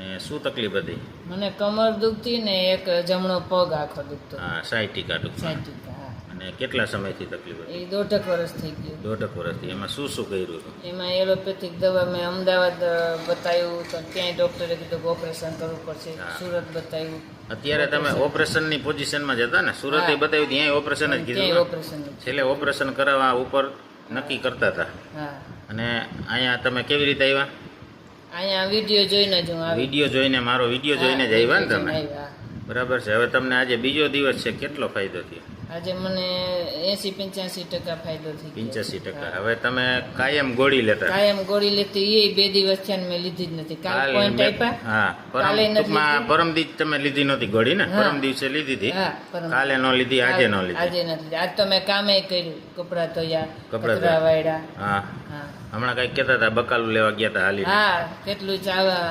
અને શું તકલીફ હતી? મને કમર દુખતી ને એક જમણો પગ આખો દુખતો. હા, સાયટિકા ટૂંકમાં. સાયટિકા, હા. અને કેટલા સમયથી તકલીફ હતી? એ 1.5 વર્ષ થઈ ગયું. 1.5 વર્ષથી. એમાં શું શું કર્યું હતું? એમાં એલોપેથિક દવા મેં અમદાવાદ બતાવ્યું તો ત્યાંય ડૉક્ટરે કીધું કે ઓપરેશન કરવું પડશે. હા. સુરત બતાવ્યું. અત્યારે તમે ઓપરેશનની પોઝિશનમાં જતા ને? સુરતે હા. બતાવ્યું ત્યાંય ઓપરેશન જ ત્યાંય કીધું ને? ઓપરેશન. છેલ્લે ઓપરેશન કરાવવા ઉપર નક્કી કરતા હતા. હા. અને અહીંયા તમે કેવી રીતે આવ્યા? અહીંયા વિડીયો જોઈને જ હું આવી. વિડીયો જોઈને, મારો વિડીયો જોઈને જ આવ્યા ને તમે? આવ્યા. બરાબર છે. હવે તમને આજે બીજો દિવસ છે, કેટલો ફાયદો થયો? આજે મને 80-85% ફાયદો થઈ ગયો. 85%. હવે તમે કાયમ ગોળી લેતા? કાયમ ગોળી લેતી એ 2 દિવસ થયા ને મેં લીધી જ નથી. કાલ પોઈન્ટ આપ્યા. હા, કાલે નથી ટૂંકમાં પરમ દિવસ તમે લીધી નહોતી ગોળી ને? હા. પરમ દિવસે લીધી હતી. હા, પરમ. કાલે ન લીધી, આજે ન લીધી. આજે નથી લીધી. આજ તો મેં કામે કર્યું. કપડાં ધોયા, કપડાં કચરા વાળ્યા. હા, હા. હમણાં કઈક કહેતા હતા બકાલું લેવા ગયા હતા હાલી. હા, કેટલું ચાવા